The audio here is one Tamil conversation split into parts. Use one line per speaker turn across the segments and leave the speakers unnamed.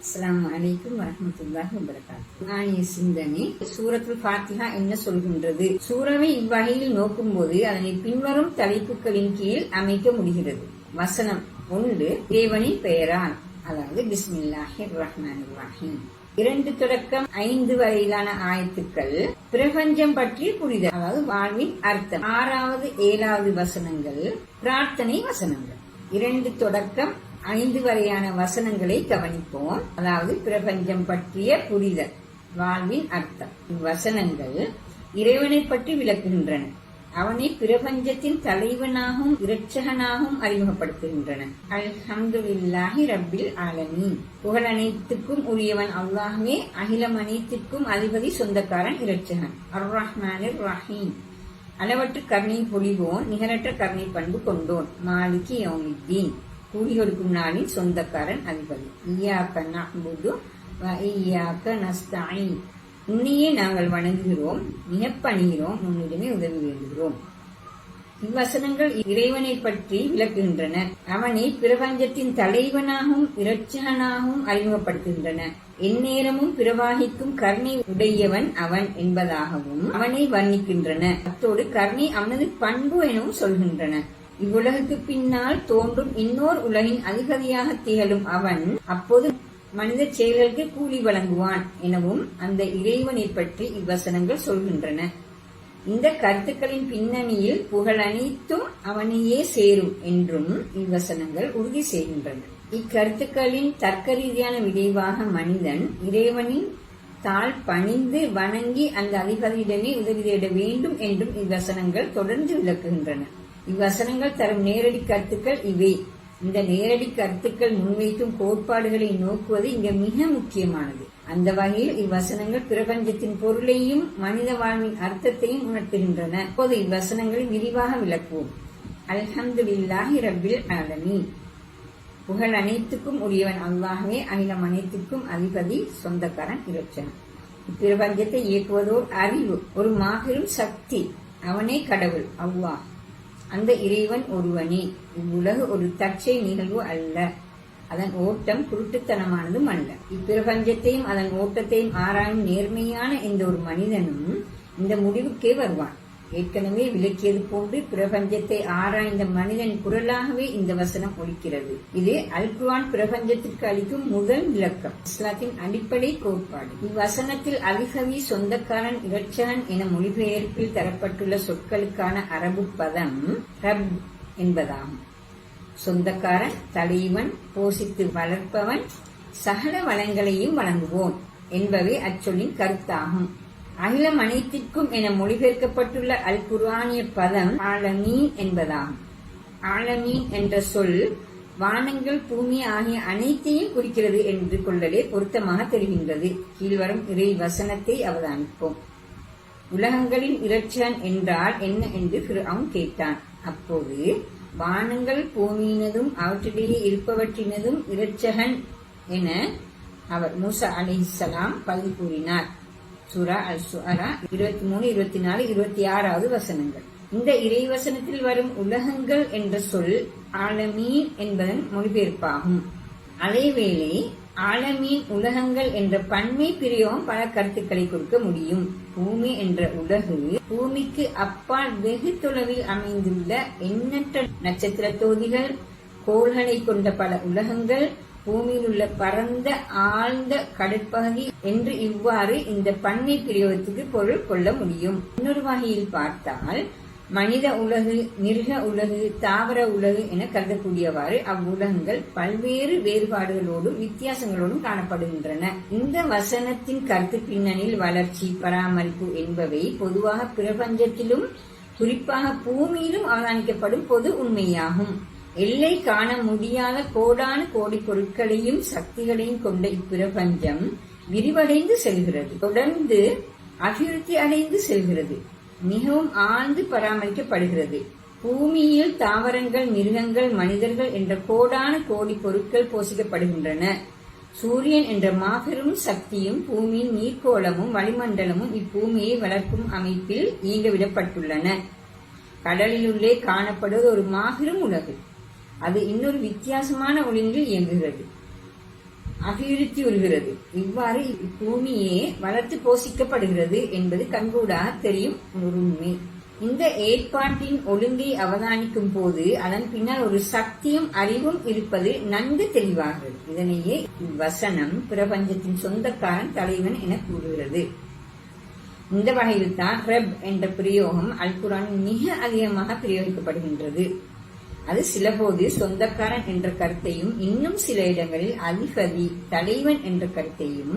அஸ்ஸலாமு அலைக்கும் வரஹ்மத்துல்லாஹி வபரகாத்துஹு. குர்ஆனிய சிந்தனை. சூரத்துல் ஃபாத்திஹா என்ன சொல்கின்றது? சூறாவை இவ்வகையில் நோக்கும்போது அதனை பின்வரும் தலைப்புகளின் கீழ் அமைக்க முடிகிறது. வசனம் 1, இறைவனின் பெயரால், அதாவது பிஸ்மில்லாஹிர் ரஹ்மானிர் ரஹீம். 2 தொடக்கம் 5 வரையிலான ஆயத்துக்கள் பிரபஞ்சம் பற்றிய புரிதல், அதாவது வாழ்வின் அர்த்தம். 6வது 7வது வசனங்கள் பிரார்த்தனை வசனங்கள். 2 தொடக்கம் 5 வரையான வசனங்களை கவனிப்போம். அதாவது பிரபஞ்சம் பற்றிய புரிதல், வாழ்வின் அர்த்தம். இவ்வசனங்கள் இறைவனை பற்றி விளக்குகின்றன. அவனை பிரபஞ்சத்தின் தலைவனாகவும் இரட்சகனாகவும் அறிமுகப்படுத்துகின்றன. அல்ஹம்துலில்லாஹி ரப்பில் ஆலமீன். புகழ் அனைத்துக்கும் உரியவன் அல்லாஹ்வே, அகிலம் அனைத்திற்கும் அதிபதி, சொந்தக்காரன், இரட்சகன். அர் ரஹ்மானிர் ரஹீம். அளவற்ற கருணை பொழிவோன், நிகரற்ற கருணை பண்பு கொண்டோன். மாலிகி யௌமித்தீன். கூலி கொடுக்கும் நாளின் சொந்தக்காரன், அதிபதி. இய்யாக நஅ்புது வ இய்யாக நஸ்தஈன். உன்னையே நாங்கள் வணங்குகிறோம், மிகப்பணிகிறோம், உன்னிடமே உதவி வேண்டுகிறோம். இவ்வசனங்கள் இறைவனை பற்றி விளக்குகின்றன. அவனை பிரபஞ்சத்தின் தலைவனாகவும் இரட்சகனாகவும் அறிமுகப்படுத்துகின்றன. எந்நேரமும் பிரவாகிக்கும் கருணை உடையவன் அவன் என்பதாகவும் அவனை வர்ணிக்கின்றன. அத்தோடு கருணை அவனது பண்பு எனவும் சொல்கின்றன. இவ்வுலகுக்கு பின்னால் தோன்றும் இன்னோர் உலகின் அதிபதியாக திகழும் அவன் அப்போது மனித செயல்களுக்கு கூலி வழங்குவான் எனவும் அந்த இறைவனை பற்றி இவ்வசனங்கள் சொல்கின்றன. இந்த கருத்துக்களின் பின்னணியில் புகழ் அனைத்தும் அவனையே சேரும் என்றும் இவ்வசனங்கள் உறுதி செய்கின்றன. இக்கருத்துக்களின் தர்க்க ரீதியான விளைவாக மனிதன் இறைவனின் தாழ் பணிந்து வணங்கி அந்த அதிபதியிடமே உதவி தேட வேண்டும் என்றும் இவ்வசனங்கள் தொடர்ந்து விளக்குகின்றன. இவ்வசனங்கள் தரும் நேரடி கருத்துக்கள் இவை. இந்த நேரடி கருத்துக்கள் முன்வைக்கும் கோட்பாடுகளை நோக்குவது இங்க மிக முக்கியமானது. அந்த வகையில் இவ்வசனங்கள் பிரபஞ்சத்தின் பொருளையும் மனித வாழ்வின் அர்த்தத்தையும் உணர்த்துகின்றன. இப்போது இவ்வசனங்களை விரிவாக விளக்குவோம். அல்ஹம்துலில்லாஹி ரப்பில் ஆலமீன். புகழ் அனைத்துக்கும் உரியவன் அல்லாஹ்வே, அகிலம் அனைத்துக்கும் அதிபதி, சொந்தக்காரன், இரட்சகன். இப்பிரபஞ்சத்தை இயக்குவதோர் அறிவு, ஒரு மாபெரும் சக்தி. அவனே கடவுள், அல்லாஹ். அந்த இறைவன் ஒருவனே. இவ்வுலகு ஒரு தற்செய நிகழ்வு அல்ல, அதன் ஓட்டம் குருட்டுத்தனமானதும் அல்ல. இப்பிரபஞ்சத்தையும் அதன் ஓட்டத்தையும் ஆராயும் நேர்மையான எந்த ஒரு மனிதனும் இந்த முடிவுக்கே வருவான். ஏற்கனவே விளக்கியது போன்று பிரபஞ்சத்தை ஆராய்ந்த மனிதன் குரலாகவே இந்த வசனம் ஒலிக்கிறது. இது அல் குர்ஆன் பிரபஞ்சத்திற்கு அளிக்கும் முதல் விளக்கம், இஸ்லாத்தின் அடிப்படை கோட்பாடு. இவ்வசனத்தில் அதிகவி, சொந்தக்காரன், இரட்சகன் என மொழிபெயர்ப்பில் தரப்பட்டுள்ள சொற்களுக்கான அரபு பதம் ரப் என்பதாகும். சொந்தக்காரன், தலைவன், போஷித்து வளர்ப்பவன், சகல வளங்களையும் வழங்குவோன் என்பவை அச்சொல்லின் கருத்தாகும். அகிலம் அனைத்திற்கும் என மொழிபெயர்க்கப்பட்டுள்ள அல் குர்ஆனிய பதம் ஆலமீன் என்பதாகும். ஆலமீன் என்ற சொல் வானங்கள், பூமி ஆகிய அனைத்தையும் குறிக்கிறது என்று கொள்ளலே பொருத்தமாக தெரிகின்றது. கீழ்வரும் இறை வசனத்தை அவதானிப்போம். உலகங்களின் இரட்சகன் என்றால் என்ன என்று ஃபிர்அவுன் கேட்டான். அப்போது வானங்கள், பூமியினதும் அவற்றிலேயே இருப்பவற்றினதும் இரட்சகன் என அவர் மூசா அலைஹிஸ்ஸலாம் பதில் கூறினார். சூரா அல் ஷுஅரா 23, 24, 26வது வசனங்கள். இந்த இறைவசனத்தில் வரும் உலகங்கள் என்ற சொல் ஆலமீன் என்பதன் மொழிபெயர்ப்பாகும். அதேவேளை ஆலமீன், உலகங்கள் என்ற பன்மை பிரயோகம் பல கருத்துக்களை கொடுக்க முடியும். பூமி என்ற உலகு, பூமிக்கு அப்பால் வெகு தொலைவில் அமைந்துள்ள எண்ணற்ற நட்சத்திர தோதிகள், கோள்களை கொண்ட பல உலகங்கள், பூமியில் உள்ள பரந்த ஆழ்ந்த கடற்பகுதி என்று இவ்வாறு இந்த பன்மை பிரயோகத்துக்கு பொருள் கொள்ள முடியும். இன்னொரு வகையில் பார்த்தால் மனித உலகு, மிருக உலகு, தாவர உலகு என கருதக்கூடியவாறு அவ்வுலகங்கள் பல்வேறு வேறுபாடுகளோடும் வித்தியாசங்களோடும் காணப்படுகின்றன. இந்த வசனத்தின் கருத்து பின்னணியில் வளர்ச்சி, பராமரிப்பு என்பவை பொதுவாக பிரபஞ்சத்திலும் குறிப்பாக பூமியிலும் அவதானிக்கப்படும் பொது உண்மையாகும். எல்லை காண முடியாத கோடான கோடி பொருட்களையும் சக்திகளையும் கொண்ட இப்பிரபஞ்சம் விரிவடைந்து செல்கிறது, தொடர்ந்து அபிவிருத்தி அடைந்து செல்கிறது, மிகவும் ஆழ்ந்து பராமரிக்கப்படுகிறது. பூமியில் தாவரங்கள், மிருகங்கள், மனிதர்கள் என்ற கோடான கோடி பொருட்கள் போஷிக்கப்படுகின்றன. சூரியன் என்ற மாபெரும் சக்தியும் பூமியின் நீர்க்கோளமும் வளிமண்டலமும் இப்பூமியை வளர்க்கும் அமைப்பில் இயங்கவிடப்பட்டுள்ளன. கடலிலுள்ளே காணப்படுவது ஒரு மாபெரும் உலகு. அது இன்னொரு வித்தியாசமான ஒழுங்கில் இயங்குகிறது. அபிவிருத்தி உறுகிறது. இவ்வாறு பூமியே வளர்த்து போஷிக்கப்படுகிறது என்பது கண்கூடாக தெரியும் ஒரு உண்மை. இந்த ஏற்பாட்டின் ஒழுங்கை அவதானிக்கும் போது அதன் பின்னால் ஒரு சக்தியும் அறிவும் இருப்பது நன்கு தெளிவாகிறது. இதனையே இவ்வசனம் பிரபஞ்சத்தின் சொந்தக்காரன் தலைவன் என கூறுகிறது. இந்த வகையில் தான் ரப் என்ற பிரயோகம் அல் குர்ஆனில் மிக அதிகமாக பிரயோகிக்கப்படுகின்றது. அது சிலபோது சொந்தக்காரன் என்ற கருத்தையும், இன்னும் சில இடங்களில் அதிபதி தலைவன் என்ற கருத்தையும்,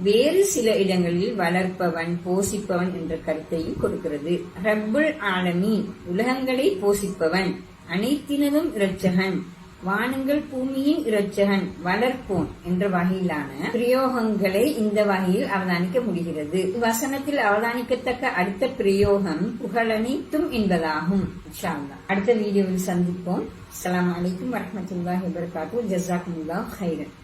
வேறு சில இடங்களில் வளர்ப்பவன் போஷிப்பவன் என்ற கருத்தையும் கொடுக்கிறது. ரப்புல் ஆலமீன் உலகங்களை போஷிப்பவன், அனைத்தினதும் இரட்சகன், வானங்கள் பூமியின் இரட்சகன், வளர்ப்போன் என்ற வகையிலான பிரயோகங்களை இந்த வகையில் அவதானிக்க முடிகிறது. வசனத்தில் அவதானிக்கத்தக்க அடுத்த பிரயோகம் புகழனைத்தும் என்பதாகும். இன்ஷா அல்லாஹ் அடுத்த வீடியோவில் சந்திப்போம். அஸ்ஸலாமு அலைக்கும் வரஹ்மத்துல்லாஹி வபரகாத்துஹு. ஜஸாக்குமுல்லாஹ் ஹைரன்.